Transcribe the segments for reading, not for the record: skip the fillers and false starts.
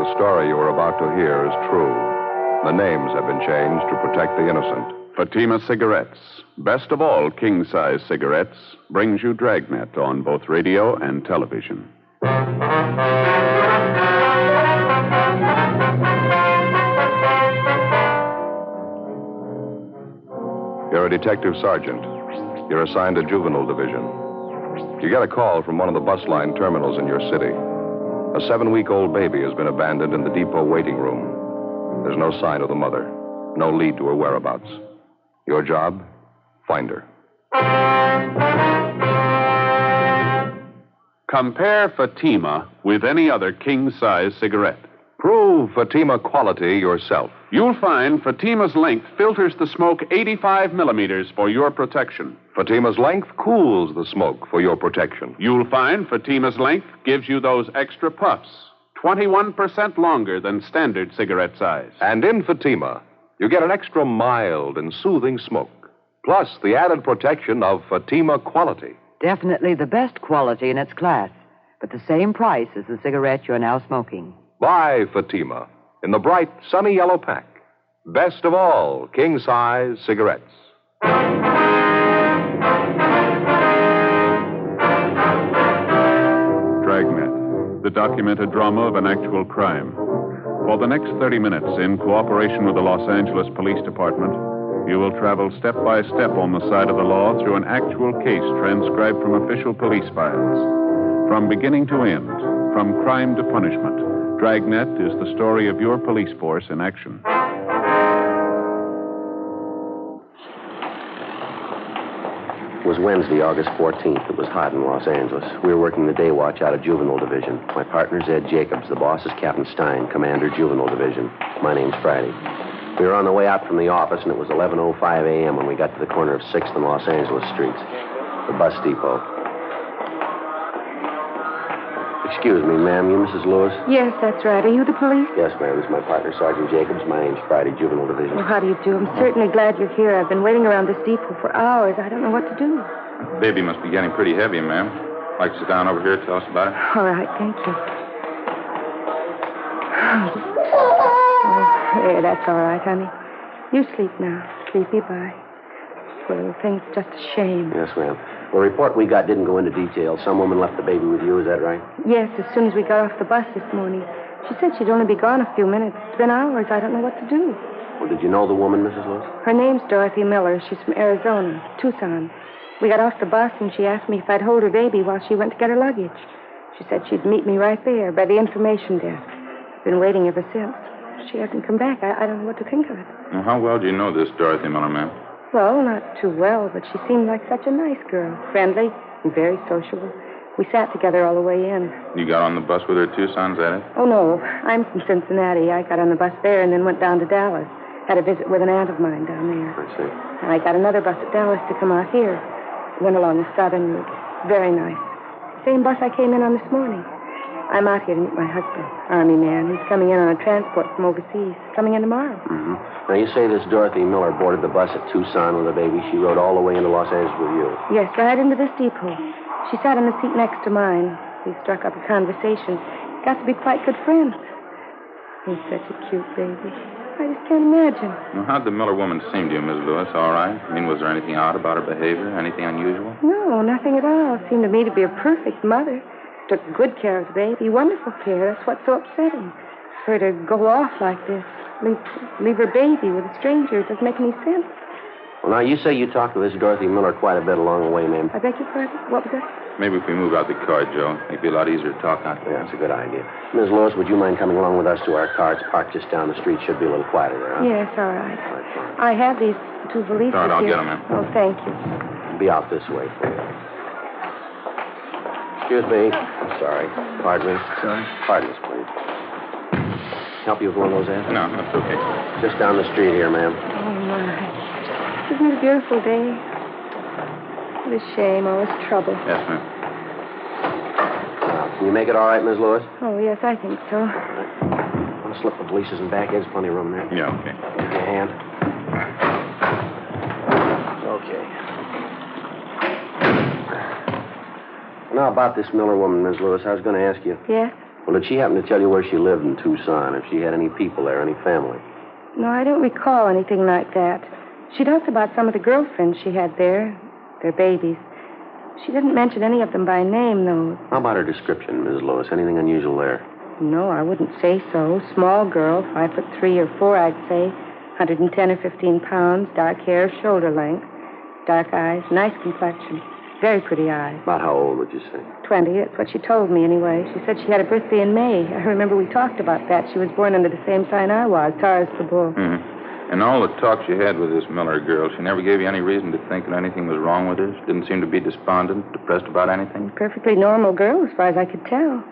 the story you are about to hear is true. The names have been changed to protect the innocent. Fatima Cigarettes, best of all king-size cigarettes, brings you Dragnet on both radio and television. You're a detective sergeant. You're assigned to juvenile division. You get a call from one of the bus line terminals in your city. A 7-week-old baby has been abandoned in the depot waiting room. There's no sign of the mother, no lead to her whereabouts. Your job? Find her. Compare Fatima with any other king-size cigarette. Prove Fatima quality yourself. You'll find Fatima's length filters the smoke 85 millimeters for your protection. Fatima's length cools the smoke for your protection. You'll find Fatima's length gives you those extra puffs, 21% longer than standard cigarette size. And in Fatima, you get an extra mild and soothing smoke, plus the added protection of Fatima quality. Definitely the best quality in its class, but the same price as the cigarette you're now smoking. Buy Fatima in the bright, sunny yellow pack. Best of all, king-size cigarettes. Dragnet, the documented drama of an actual crime. For the next 30 minutes, in cooperation with the Los Angeles Police Department, you will travel step by step on the side of the law through an actual case transcribed from official police files. From beginning to end, from crime to punishment, Dragnet is the story of your police force in action. It was Wednesday, August 14th. It was hot in Los Angeles. We were working the day watch out of Juvenile Division. My partner's Ed Jacobs. The boss is Captain Stein, Commander, Juvenile Division. My name's Friday. We were on the way out from the office, and it was 11:05 a.m. when we got to the corner of 6th and Los Angeles streets, the bus depot. Excuse me, ma'am. You Mrs. Lewis? Yes, that's right. Are you the police? Yes, ma'am. This is my partner, Sergeant Jacobs. My name's Friday, Juvenile Division. Well, how do you do? I'm certainly glad you're here. I've been waiting around this depot for hours. I don't know what to do. Baby must be getting pretty heavy, ma'am. Like to sit down over here and tell us about it? All right, thank you. Oh, there, that's all right, honey. You sleep now. Sleepy, bye. Poor little thing, it's just a shame. Yes, ma'am. The report we got didn't go into detail. Some woman left the baby with you, is that right? Yes, as soon as we got off the bus this morning. She said she'd only be gone a few minutes. It's been hours. I don't know what to do. Well, did you know the woman, Mrs. Lewis? Her name's Dorothy Miller. She's from Arizona, Tucson. We got off the bus, and she asked me if I'd hold her baby while she went to get her luggage. She said she'd meet me right there by the information desk. I've been waiting ever since. She hasn't come back. I don't know what to think of it. Well, how well do you know this Dorothy Miller, ma'am? Well, not too well, but she seemed like such a nice girl. Friendly and very sociable. We sat together all the way in. You got on the bus with her, Tucson, is that it? Oh, no. I'm from Cincinnati. I got on the bus there and then went down to Dallas. Had a visit with an aunt of mine down there. I see. I got another bus at Dallas to come out here. Went along the southern route. Very nice. Same bus I came in on this morning. I'm out here to meet my husband, Army man. He's coming in on a transport from overseas. Coming in tomorrow. Mm-hmm. Now, you say this Dorothy Miller boarded the bus at Tucson with a baby. She rode all the way into Los Angeles with you. Yes, right into this depot. She sat in the seat next to mine. We struck up a conversation. Got to be quite good friends. He's such a cute baby. I just can't imagine. Well, how'd the Miller woman seem to you, Miss Lewis? All right? I mean, was there anything odd about her behavior? Anything unusual? No, nothing at all. Seemed to me to be a perfect mother. Took good care of the baby. Wonderful care. That's what's so upsetting. For her to go off like this. Leave her baby with a stranger. It doesn't make any sense. Well, now, you say you talked to this Dorothy Miller quite a bit along the way, ma'am. I beg your pardon? What was that? Maybe if we move out the car, Joe, it'd be a lot easier to talk out there. Yeah, that's a good idea. Ms. Lewis, would you mind coming along with us to our car? It's parked just down the street. Should be a little quieter there, huh? Yes, all right. I have these two valises All right, I'll here. get them, ma'am. Oh, thank you. Be out this way, please. Excuse me. I'm sorry. Pardon me. Sorry? Pardon us, please. Help you with one of those, Ed? No, that's okay. Just down the street here, ma'am. Oh, my. Isn't it a beautiful day? What a shame, all this trouble. Yes, ma'am. Can you make it all right, Ms. Lewis? Oh, yes, I think so. All right. Want to slip the valises in back? There's plenty of room there. Yeah, okay. Give me a hand. Okay. Now, about this Miller woman, Ms. Lewis, I was going to ask you. Yes? Well, did she happen to tell you where she lived in Tucson, if she had any people there, any family? No, I don't recall anything like that. She talked about some of the girlfriends she had there, their babies. She didn't mention any of them by name, though. How about her description, Mrs. Lewis? Anything unusual there? No, I wouldn't say so. Small girl, 5'3" or 4", I'd say. 110 or 15 pounds, dark hair, shoulder length, dark eyes, nice complexion, very pretty eyes. About how old would you say? 20, that's what she told me anyway. She said she had a birthday in May. I remember we talked about that. She was born under the same sign I was, Taurus the Bull. Mm-hmm. And all the talk she had with this Miller girl, she never gave you any reason to think that anything was wrong with her? She didn't seem to be despondent, depressed about anything? Perfectly normal girl, as far as I could tell.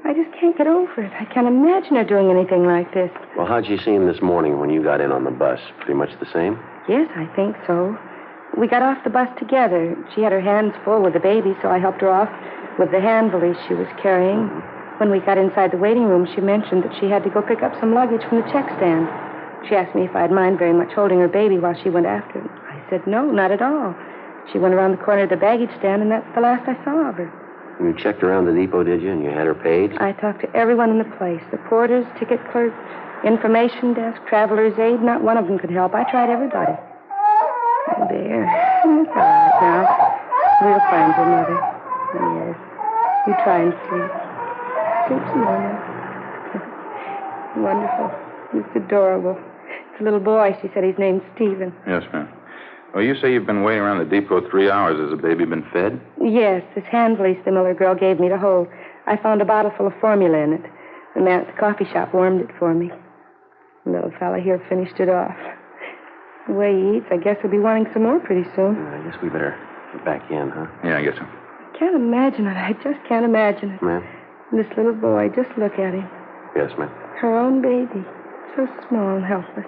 I just can't get over it. I can't imagine her doing anything like this. Well, how'd she seem this morning when you got in on the bus? Pretty much the same? Yes, I think so. We got off the bus together. She had her hands full with the baby, so I helped her off with the hand valise she was carrying. Mm-hmm. When we got inside the waiting room, she mentioned that she had to go pick up some luggage from the check stand. She asked me if I'd mind very much holding her baby while she went after it. I said no, not at all. She went around the corner of the baggage stand, and that's the last I saw of her. You checked around the depot, did you? And you had her paid? I talked to everyone in the place. The porters, ticket clerks, information desk, traveler's aid. Not one of them could help. I tried everybody. Oh, dear. It's all right now. We'll find your mother. Yes. You try and sleep. Sleep some more now. Wonderful. It's adorable. It's a little boy. She said his name's Stephen. Yes, ma'am. Well, you say you've been waiting around the depot 3 hours. Has the baby been fed? Yes, this hand valise the Miller girl gave me to hold. I found a bottle full of formula in it. The man at the coffee shop warmed it for me. The little fella here finished it off. The way he eats, I guess he'll be wanting some more pretty soon. I guess we better get back in, huh? Yeah, I guess so. I can't imagine it. I just can't imagine it. Ma'am? This little boy, just look at him. Yes, ma'am. Her own baby. So small and helpless.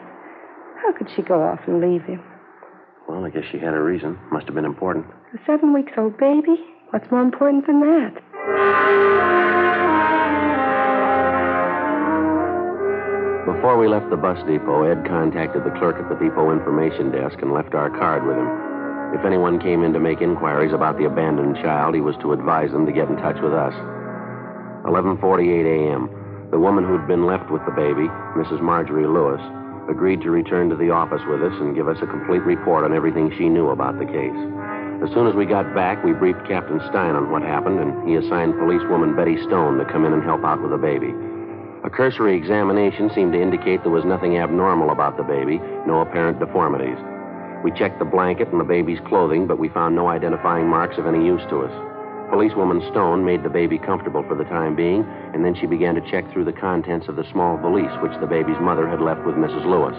How could she go off and leave him? Well, I guess she had a reason. Must have been important. A 7-week-old baby? What's more important than that? Before we left the bus depot, Ed contacted the clerk at the depot information desk and left our card with him. If anyone came in to make inquiries about the abandoned child, he was to advise them to get in touch with us. 11:48 a.m. The woman who'd been left with the baby, Mrs. Marjorie Lewis, agreed to return to the office with us and give us a complete report on everything she knew about the case. As soon as we got back, we briefed Captain Stein on what happened, and he assigned policewoman Betty Stone to come in and help out with the baby. A cursory examination seemed to indicate there was nothing abnormal about the baby, no apparent deformities. We checked the blanket and the baby's clothing, but we found no identifying marks of any use to us. Policewoman Stone made the baby comfortable for the time being, and then she began to check through the contents of the small valise which the baby's mother had left with Mrs. Lewis.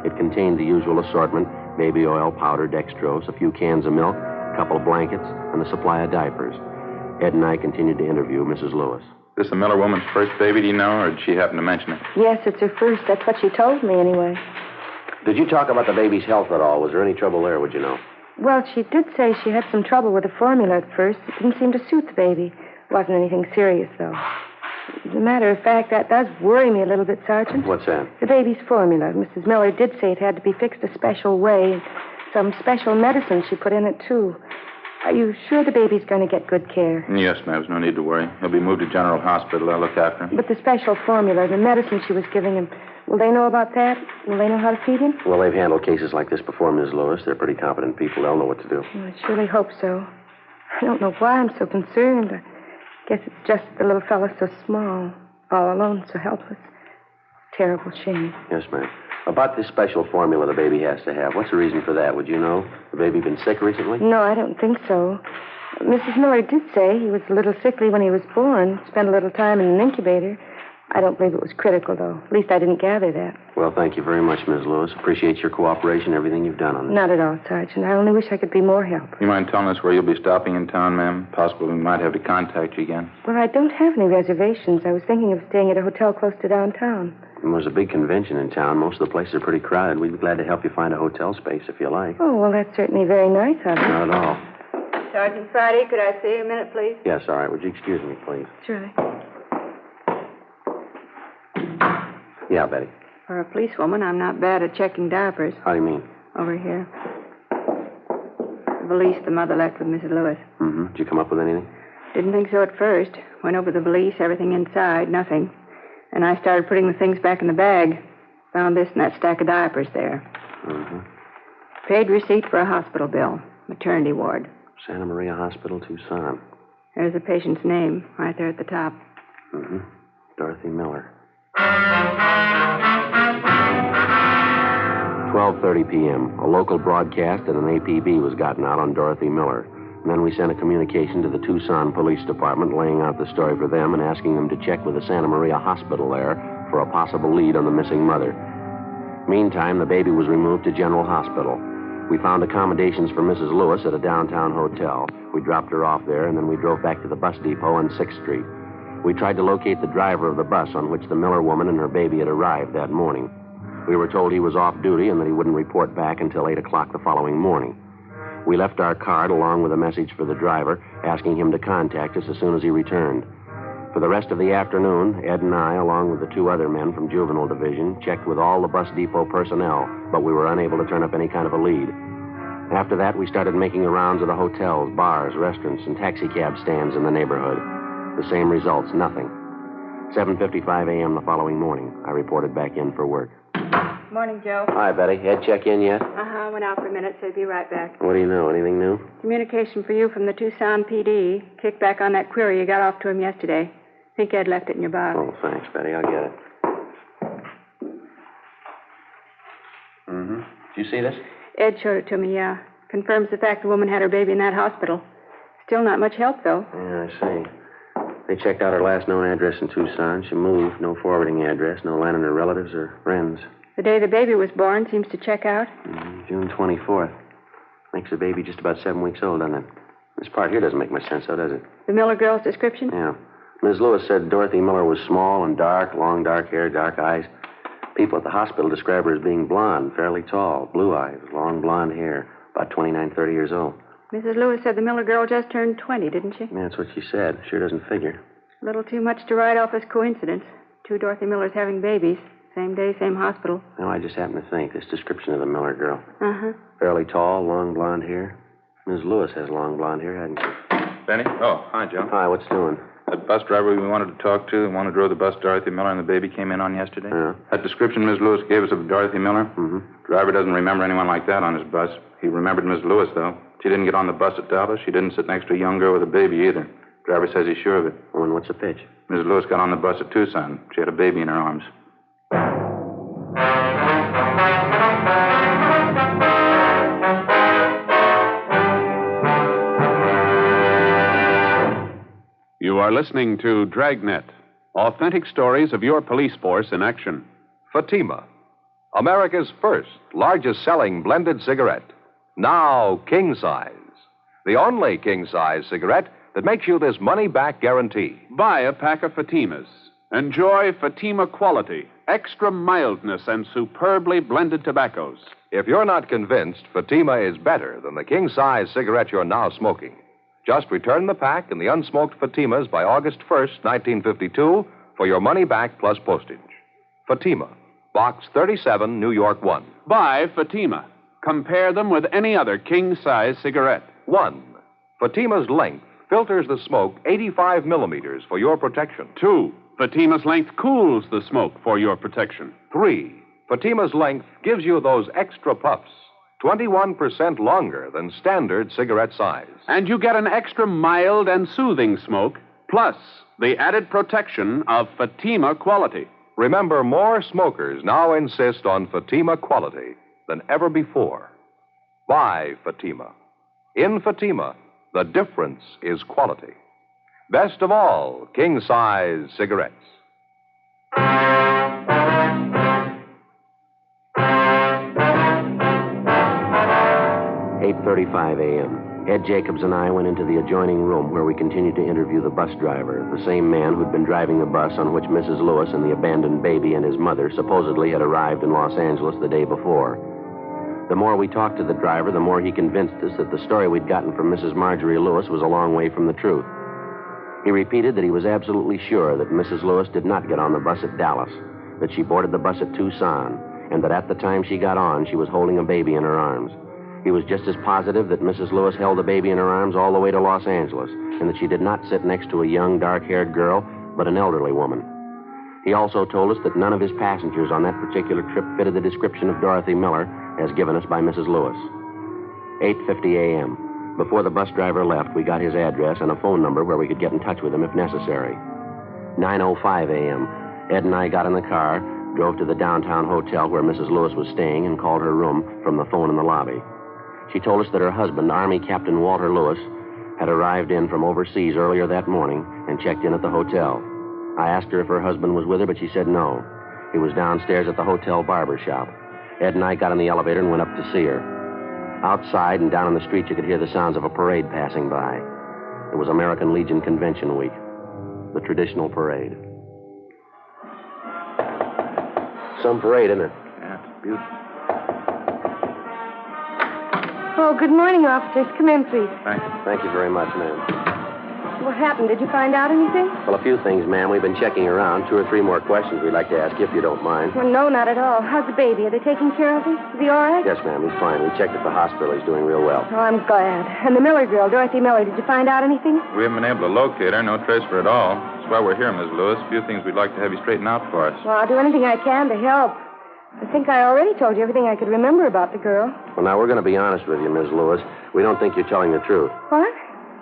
It contained the usual assortment: baby oil, powder, dextrose, a few cans of milk, a couple of blankets, and a supply of diapers. Ed and I continued to interview Mrs. Lewis. Is this the Miller woman's first baby, do you know, or did she happen to mention it? Yes, it's her first. That's what she told me, anyway. Did you talk about the baby's health at all? Was there any trouble there, would you know? Well, she did say she had some trouble with the formula at first. It didn't seem to suit the baby. Wasn't anything serious, though. As a matter of fact, that does worry me a little bit, Sergeant. What's that? The baby's formula. Mrs. Miller did say it had to be fixed a special way. Some special medicine she put in it, too. Are you sure the baby's going to get good care? Yes, ma'am. There's no need to worry. He'll be moved to General Hospital. I'll look after him. But the special formula, the medicine she was giving him, will they know about that? Will they know how to feed him? Well, they've handled cases like this before, Ms. Lewis. They're pretty competent people. They'll know what to do. Well, I surely hope so. I don't know why I'm so concerned. I guess it's just the little fellow's so small, all alone, so helpless. Terrible shame. Yes, ma'am. About this special formula the baby has to have, what's the reason for that? Would you know? The baby been sick recently? No, I don't think so. Mrs. Miller did say he was a little sickly when he was born, spent a little time in an incubator. I don't believe it was critical, though. At least I didn't gather that. Well, thank you very much, Ms. Lewis. Appreciate your cooperation, everything you've done on this. Not at all, Sergeant. I only wish I could be more help. You mind telling us where you'll be stopping in town, ma'am? Possible we might have to contact you again. Well, I don't have any reservations. I was thinking of staying at a hotel close to downtown. And there's a big convention in town. Most of the places are pretty crowded. We'd be glad to help you find a hotel space if you like. Oh, well, that's certainly very nice of you. Not at all. Sergeant Friday, could I see you a minute, please? Yes, all right. Would you excuse me, please? Surely. Yeah, Betty. For a policewoman, I'm not bad at checking diapers. How do you mean? Over here. The valise the mother left with Mrs. Lewis. Mm-hmm. Did you come up with anything? Didn't think so at first. Went over the valise, everything inside, nothing. And I started putting the things back in the bag. Found this and that stack of diapers there. Mm-hmm. Paid receipt for a hospital bill. Maternity ward. Santa Maria Hospital, Tucson. There's the patient's name right there at the top. Mm-hmm. Dorothy Miller. 12:30 p.m. A local broadcast and an APB was gotten out on Dorothy Miller. And then we sent a communication to the Tucson Police Department laying out the story for them and asking them to check with the Santa Maria Hospital there for a possible lead on the missing mother. Meantime, the baby was removed to General Hospital. We found accommodations for Mrs. Lewis at a downtown hotel. We dropped her off there, and then we drove back to the bus depot on 6th Street. We tried to locate the driver of the bus on which the Miller woman and her baby had arrived that morning. We were told he was off duty and that he wouldn't report back until 8 o'clock the following morning. We left our card along with a message for the driver, asking him to contact us as soon as he returned. For the rest of the afternoon, Ed and I, along with the 2 other men from Juvenile Division, checked with all the bus depot personnel, but we were unable to turn up any kind of a lead. After that, we started making the rounds of the hotels, bars, restaurants, and taxicab stands in the neighborhood. The same results, nothing. 7:55 a.m. the following morning, I reported back in for work. Morning, Joe. Hi, Betty. Ed check in yet? Uh-huh. Went out for a minute, so he'll be right back. What do you know? Anything new? Communication for you from the Tucson PD. Kick back on that query you got off to him yesterday. Think Ed left it in your box. Oh, thanks, Betty. I'll get it. Mm-hmm. Did you see this? Ed showed it to me, yeah. Confirms the fact the woman had her baby in that hospital. Still not much help, though. Yeah, I see. They checked out her last known address in Tucson. She moved. No forwarding address. No line on her relatives or friends. The day the baby was born seems to check out. June 24th. Makes the baby just about 7 weeks old, doesn't it? This part here doesn't make much sense, though, does it? The Miller girl's description? Yeah. Ms. Lewis said Dorothy Miller was small and dark, long dark hair, dark eyes. People at the hospital describe her as being blonde, fairly tall, blue eyes, long blonde hair, about 29, 30 years old. Mrs. Lewis said the Miller girl just turned 20, didn't she? Yeah, that's what she said. Sure doesn't figure. A little too much to write off as coincidence. 2 Dorothy Millers having babies. Same day, same hospital. No, I just happened to think. This description of the Miller girl. Uh-huh. Fairly tall, long blonde hair. Ms. Lewis has long blonde hair, hasn't she? Benny? Oh, hi, Joe. Hi, what's doing? That bus driver we wanted to talk to, the one who drove the bus Dorothy Miller and the baby came in on yesterday? Yeah. That description Ms. Lewis gave us of Dorothy Miller? Mm-hmm. Driver doesn't remember anyone like that on his bus. He remembered Ms. Lewis, though. She didn't get on the bus at Dallas. She didn't sit next to a young girl with a baby either. Driver says he's sure of it. Oh, and what's the pitch? Ms. Lewis got on the bus at Tucson. She had a baby in her arms. You are listening to Dragnet, authentic stories of your police force in action. Fatima, America's first, largest selling blended cigarette. Now king size. The only king size cigarette that makes you this money back guarantee. Buy a pack of Fatimas. Enjoy Fatima quality, extra mildness, and superbly blended tobaccos. If you're not convinced Fatima is better than the king size cigarette you're now smoking, just return the pack and the unsmoked Fatimas by August 1st, 1952, for your money back plus postage. Fatima, Box 37, New York 1. Buy Fatima. Compare them with any other king-size cigarette. 1. Fatima's length filters the smoke 85 millimeters for your protection. 2. Fatima's length cools the smoke for your protection. 3. Fatima's length gives you those extra puffs, 21% longer than standard cigarette size. And you get an extra mild and soothing smoke, plus the added protection of Fatima quality. Remember, more smokers now insist on Fatima quality than ever before. Buy Fatima. In Fatima, the difference is quality. Best of all, king-size cigarettes. 8:35 a.m. Ed Jacobs and I went into the adjoining room where we continued to interview the bus driver, the same man who'd been driving the bus on which Mrs. Lewis and the abandoned baby and his mother supposedly had arrived in Los Angeles the day before. The more we talked to the driver, the more he convinced us that the story we'd gotten from Mrs. Marjorie Lewis was a long way from the truth. He repeated that he was absolutely sure that Mrs. Lewis did not get on the bus at Dallas, that she boarded the bus at Tucson, and that at the time she got on, she was holding a baby in her arms. He was just as positive that Mrs. Lewis held the baby in her arms all the way to Los Angeles, and that she did not sit next to a young, dark-haired girl, but an elderly woman. He also told us that none of his passengers on that particular trip fitted the description of Dorothy Miller as given us by Mrs. Lewis. 8:50 a.m. Before the bus driver left, we got his address and a phone number where we could get in touch with him if necessary. 9:05 a.m. Ed and I got in the car, drove to the downtown hotel where Mrs. Lewis was staying, and called her room from the phone in the lobby. She told us that her husband, Army Captain Walter Lewis, had arrived in from overseas earlier that morning and checked in at the hotel. I asked her if her husband was with her, but she said no. He was downstairs at the hotel barber shop. Ed and I got in the elevator and went up to see her. Outside and down on the street, you could hear the sounds of a parade passing by. It was American Legion Convention Week, the traditional parade. Some parade, isn't it? Yeah, it's beautiful. Oh, good morning, officers. Come in, please. Thank you. Thank you very much, ma'am. What happened? Did you find out anything? Well, a few things, ma'am. We've been checking around. 2 or 3 more questions we'd like to ask you, if you don't mind. Well, no, not at all. How's the baby? Are they taking care of him? Is he all right? Yes, ma'am. He's fine. We checked at the hospital. He's doing real well. Oh, I'm glad. And the Miller girl, Dorothy Miller, did you find out anything? We haven't been able to locate her. No trace of her at all. That's why we're here, Miss Lewis. A few things we'd like to have you straighten out for us. Well, I'll do anything I can to help. I think I already told you everything I could remember about the girl. Well, now, we're going to be honest with you, Miss Lewis. We don't think you're telling the truth. What?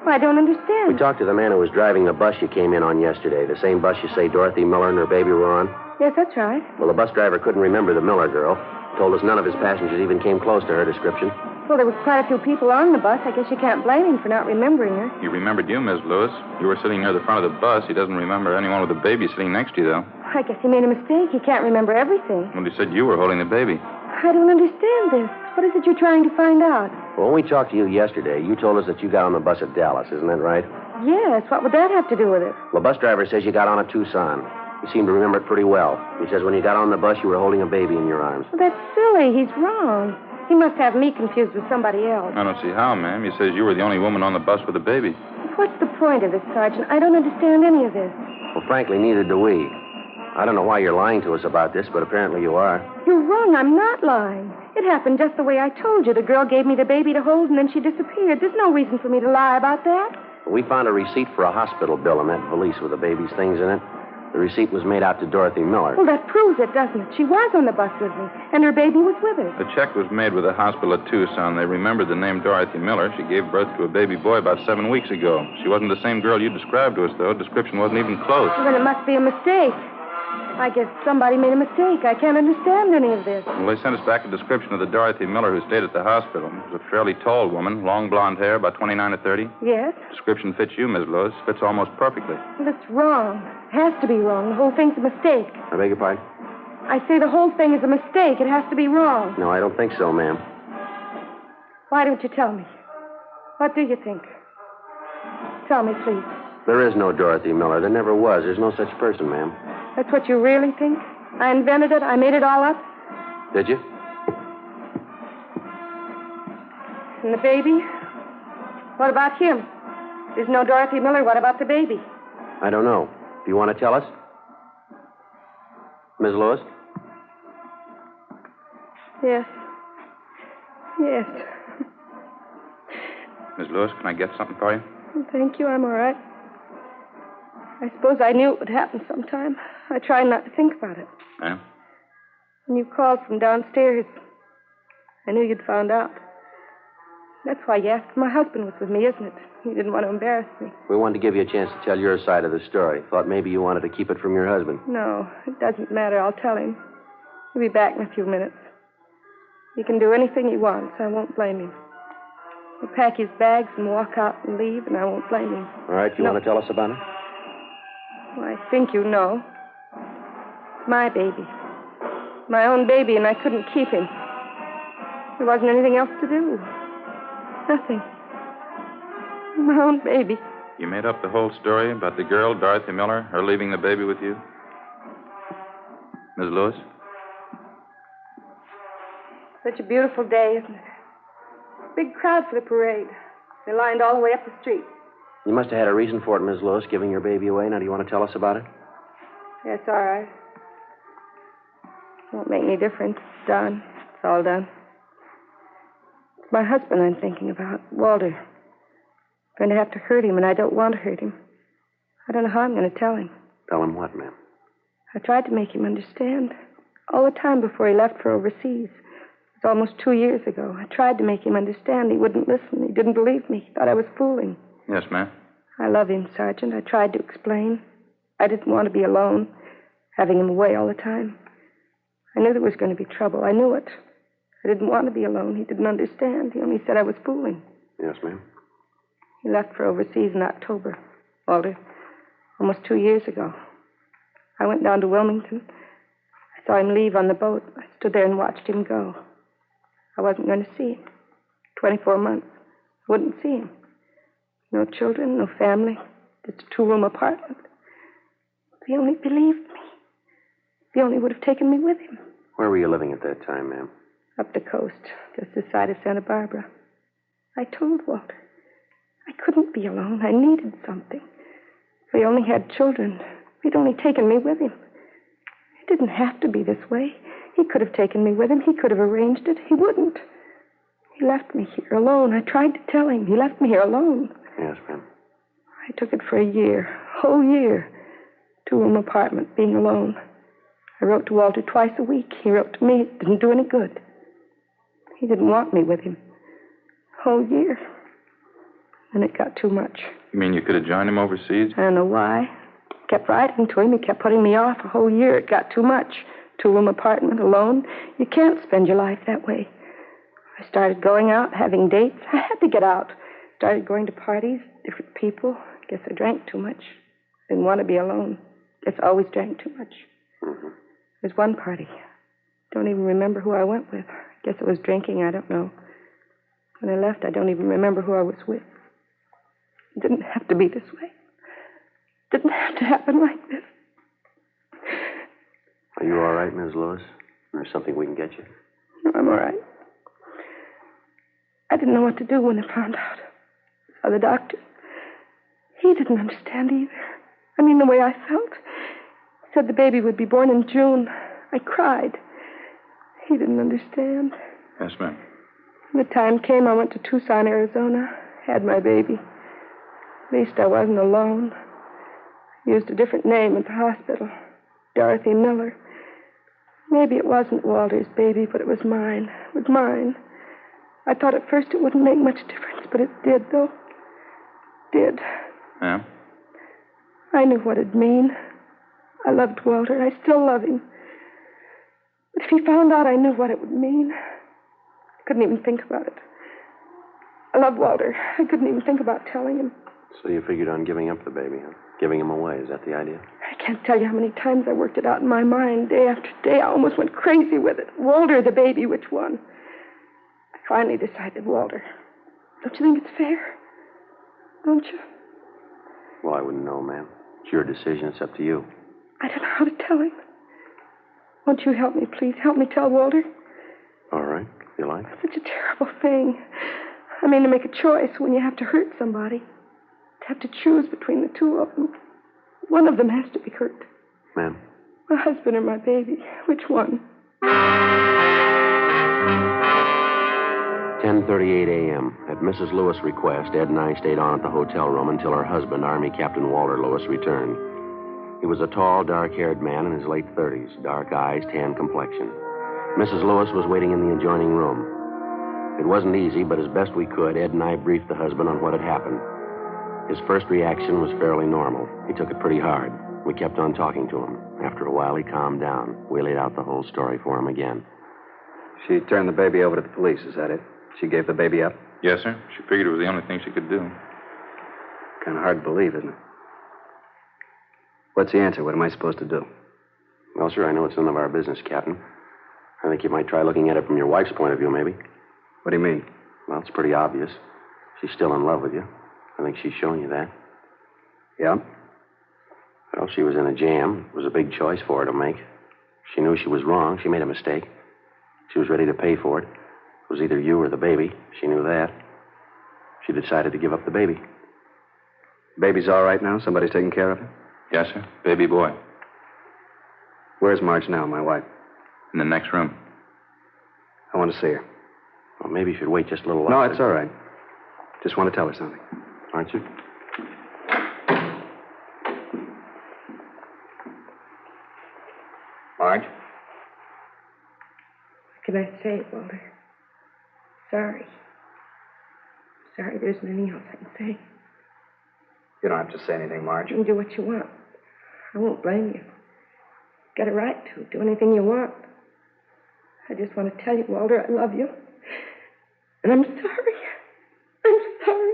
Well, I don't understand. We talked to the man who was driving the bus you came in on yesterday, the same bus you say Dorothy Miller and her baby were on. Yes, that's right. Well, the bus driver couldn't remember the Miller girl. Told us none of his passengers even came close to her description. Well, there was quite a few people on the bus. I guess you can't blame him for not remembering her. He remembered you, Miss Lewis. You were sitting near the front of the bus. He doesn't remember anyone with a baby sitting next to you, though. I guess he made a mistake. He can't remember everything. Well, he said you were holding the baby. I don't understand this. What is it you're trying to find out? Well, when we talked to you yesterday, you told us that you got on the bus at Dallas. Isn't that right? Yes, what would that have to do with it? The bus driver says you got on at Tucson. You seem to remember it pretty well. He says when you got on the bus, you were holding a baby in your arms. Well, that's silly. He's wrong. He must have me confused with somebody else. I don't see how, ma'am. He says you were the only woman on the bus with a baby. What's the point of this, Sergeant? I don't understand any of this. Well, frankly, neither do we. I don't know why you're lying to us about this, but apparently you are. You're wrong. I'm not lying. It happened just the way I told you. The girl gave me the baby to hold, and then she disappeared. There's no reason for me to lie about that. We found a receipt for a hospital bill in that valise with the baby's things in it. The receipt was made out to Dorothy Miller. Well, that proves it, doesn't it? She was on the bus with me, and her baby was with her. The check was made with the hospital at Tucson. They remembered the name Dorothy Miller. She gave birth to a baby boy about 7 weeks ago. She wasn't the same girl you described to us, though. Description wasn't even close. Well, then it must be a mistake. I guess somebody made a mistake. I can't understand any of this. Well, they sent us back a description of the Dorothy Miller who stayed at the hospital. She was a fairly tall woman, long blonde hair, about 29 or 30. Yes? Description fits you, Miss Lewis. Fits almost perfectly. Well, it's wrong. Has to be wrong. The whole thing's a mistake. I beg your pardon? I say the whole thing is a mistake. It has to be wrong. No, I don't think so, ma'am. Why don't you tell me? What do you think? Tell me, please. There is no Dorothy Miller. There never was. There's no such person, ma'am. That's what you really think? I invented it? I made it all up? Did you? And the baby? What about him? There's no Dorothy Miller. What about the baby? I don't know. Do you want to tell us? Ms. Lewis? Yes. Yes. Miss Lewis, can I get something for you? Thank you. I'm all right. I suppose I knew it would happen sometime. I tried not to think about it. Yeah? When you called from downstairs, I knew you'd found out. That's why you asked if my husband was with me, isn't it? You didn't want to embarrass me. We wanted to give you a chance to tell your side of the story. Thought maybe you wanted to keep it from your husband. No, it doesn't matter. I'll tell him. He'll be back in a few minutes. He can do anything he wants. I won't blame him. He'll pack his bags and walk out and leave, and I won't blame him. All right, you want to tell us about it? Well, I think you know. It's my baby. My own baby, and I couldn't keep him. There wasn't anything else to do. Nothing. My own baby. You made up the whole story about the girl, Dorothy Miller, her leaving the baby with you? Miss Lewis? Such a beautiful day, isn't it? Big crowd for the parade. They lined all the way up the street. You must have had a reason for it, Miss Lewis, giving your baby away. Now, do you want to tell us about it? Yes, all right. Won't make any difference. It's done. It's all done. My husband I'm thinking about, Walter. I'm going to have to hurt him, and I don't want to hurt him. I don't know how I'm going to tell him. Tell him what, ma'am? I tried to make him understand. All the time before he left for overseas. It was almost 2 years ago. I tried to make him understand. He wouldn't listen. He didn't believe me. He thought I was fooling. Yes, ma'am. I love him, Sergeant. I tried to explain. I didn't want to be alone, having him away all the time. I knew there was going to be trouble. I knew it. I didn't want to be alone. He didn't understand. He only said I was fooling. Yes, ma'am. He left for overseas in October, Walter, almost 2 years ago. I went down to Wilmington. I saw him leave on the boat. I stood there and watched him go. I wasn't going to see him. 24 months. I wouldn't see him. No children, no family, just a 2-room apartment. If he only believed me. If he only would have taken me with him. Where were you living at that time, ma'am? Up the coast, just this side of Santa Barbara. I told Walter. I couldn't be alone. I needed something. If he only had children, if he'd only taken me with him. It didn't have to be this way. He could have taken me with him. He could have arranged it. He wouldn't. He left me here alone. I tried to tell him. He left me here alone. Yes, ma'am. I took it for a year, a whole year. 2-room apartment, being alone. I wrote to Walter twice a week. He wrote to me. It didn't do any good. He didn't want me with him. A whole year. And it got too much. You mean you could have joined him overseas? I don't know why. Kept writing to him. He kept putting me off a whole year. It got too much. 2-room apartment, alone. You can't spend your life that way. I started going out, having dates. I had to get out. Started going to parties, different people. Guess I drank too much. Didn't want to be alone. Guess I always drank too much. Mm-hmm. There's one party. Don't even remember who I went with. Guess it was drinking. I don't know. When I left, I don't even remember who I was with. It didn't have to be this way. It didn't have to happen like this. Are you all right, Ms. Lewis? Or something we can get you? No, I'm all right. I didn't know what to do when I found out. I saw the doctor. He didn't understand either. I mean, the way I felt. He said the baby would be born in June. I cried. He didn't understand. Yes, ma'am. When the time came, I went to Tucson, Arizona. Had my baby. At least I wasn't alone. I used a different name at the hospital. Dorothy Miller. Maybe it wasn't Walter's baby, but it was mine. It was mine. I thought at first it wouldn't make much difference, but it did, though. It did. Yeah? I knew what it'd mean. I loved Walter. I still love him. But if he found out, I knew what it would mean. I couldn't even think about it. I love Walter. I couldn't even think about telling him. So you figured on giving up the baby, huh? Giving him away, is that the idea? I can't tell you how many times I worked it out in my mind, day after day. I almost went crazy with it. Walter, the baby, which one? I finally decided Walter. Don't you think it's fair? Don't you? Well, I wouldn't know, ma'am. It's your decision. It's up to you. I don't know how to tell him. Won't you help me, please? Help me tell Walter. All right, if you like. It's such a terrible thing. I mean, to make a choice when you have to hurt somebody. To have to choose between the two of them. One of them has to be hurt. Ma'am? My husband or my baby. Which one? 10:38 a.m. At Mrs. Lewis' request, Ed and I stayed on at the hotel room until her husband, Army Captain Walter Lewis, returned. He was a tall, dark-haired man in his late 30s, dark eyes, tan complexion. Mrs. Lewis was waiting in the adjoining room. It wasn't easy, but as best we could, Ed and I briefed the husband on what had happened. His first reaction was fairly normal. He took it pretty hard. We kept on talking to him. After a while, he calmed down. We laid out the whole story for him again. She turned the baby over to the police, is that it? She gave the baby up? Yes, sir. She figured it was the only thing she could do. Kind of hard to believe, isn't it? What's the answer? What am I supposed to do? Well, sir, I know it's none of our business, Captain. I think you might try looking at it from your wife's point of view, maybe. What do you mean? Well, it's pretty obvious. She's still in love with you. I think she's shown you that. Yeah? Well, she was in a jam. It was a big choice for her to make. She knew she was wrong. She made a mistake. She was ready to pay for it. It was either you or the baby. She knew that. She decided to give up the baby. Baby's all right now? Somebody's taking care of her? Yes, sir. Baby boy. Where's Marge now, my wife? In the next room. I want to see her. Well, maybe you should wait just a little No, longer. it's all right. Just want to tell her something. Aren't you? Marge? What can I say, Walter? Sorry. Sorry, there isn't anything else I can say. You don't have to say anything, Marge. You can do what you want. I won't blame you. Got a right to do anything you want. I just want to tell you, Walter, I love you. And I'm sorry. I'm sorry.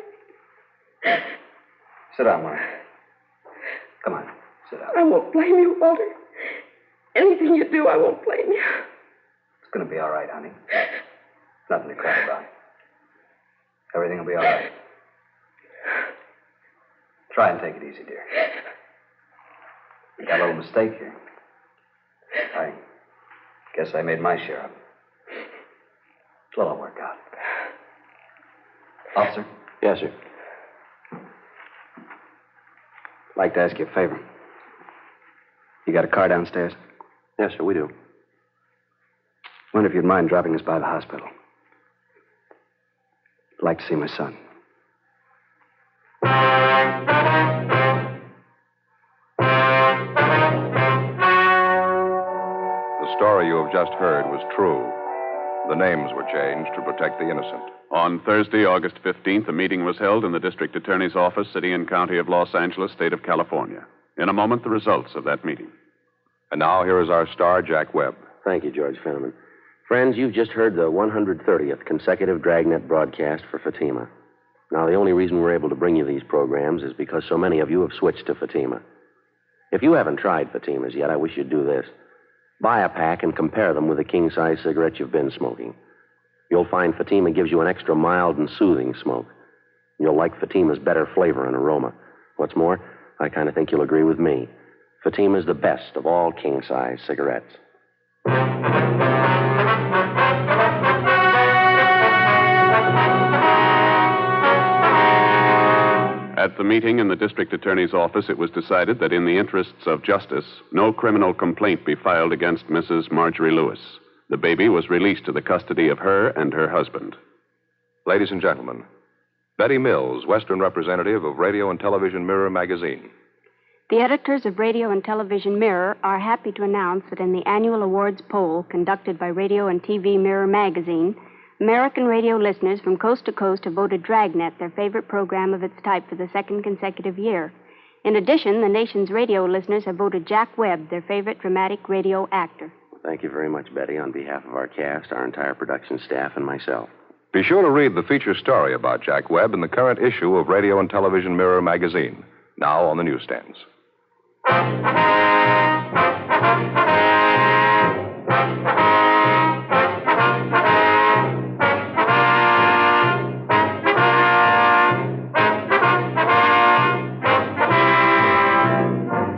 Sit down, Marge. Come on, sit down. I won't blame you, Walter. Anything you do, I won't blame you. It's going to be all right, honey. Nothing to cry about. Everything will be all right. Try and take it easy, dear. You got a little mistake here. I guess I made my share of it. It'll all work out. Officer? Yes, sir. I'd like to ask you a favor. You got a car downstairs? Yes, sir, we do. Wonder if you'd mind dropping us by the hospital. I'd like to see my son. The story you have just heard was true. The names were changed to protect the innocent. On Thursday, August 15th, a meeting was held in the District Attorney's Office, City and County of Los Angeles, State of California. In a moment, the results of that meeting. And now, here is our star, Jack Webb. Thank you, George Fenneman. Friends, you've just heard the 130th consecutive Dragnet broadcast for Fatima. Now, the only reason we're able to bring you these programs is because so many of you have switched to Fatima. If you haven't tried Fatimas yet, I wish you'd do this. Buy a pack and compare them with the king-size cigarette you've been smoking. You'll find Fatima gives you an extra mild and soothing smoke. You'll like Fatima's better flavor and aroma. What's more, I kind of think you'll agree with me. Fatima's the best of all king-size cigarettes. At the meeting in the District Attorney's Office, it was decided that in the interests of justice, no criminal complaint be filed against Mrs. Marjorie Lewis. The baby was released to the custody of her and her husband. Ladies and gentlemen, Betty Mills, Western representative of Radio and Television Mirror magazine. The editors of Radio and Television Mirror are happy to announce that in the annual awards poll conducted by Radio and TV Mirror magazine, American radio listeners from coast to coast have voted Dragnet their favorite program of its type for the second consecutive year. In addition, the nation's radio listeners have voted Jack Webb their favorite dramatic radio actor. Thank you very much, Betty, on behalf of our cast, our entire production staff, and myself. Be sure to read the feature story about Jack Webb in the current issue of Radio and Television Mirror magazine, now on the newsstands.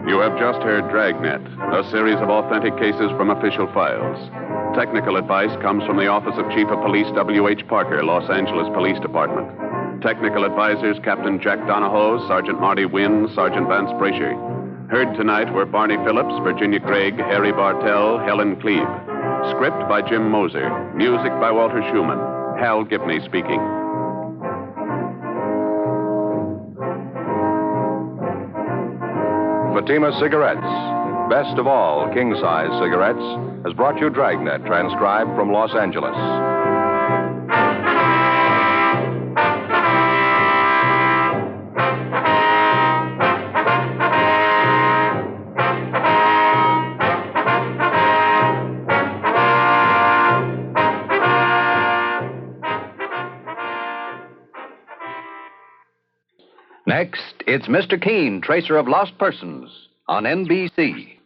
You have just heard Dragnet, a series of authentic cases from official files. Technical advice comes from the Office of Chief of Police W.H. Parker, Los Angeles Police Department. Technical advisors Captain Jack Donahoe, Sergeant Marty Wynn, Sergeant Vance Brasher. Heard tonight were Barney Phillips, Virginia Gregg, Harry Bartell, Helen Cleve. Script by Jim Moser. Music by Walter Schumann. Hal Gibney speaking. Fatima Cigarettes, best of all king-size cigarettes, has brought you Dragnet, transcribed from Los Angeles. Next, it's Mr. Keene, Tracer of Lost Persons, on NBC.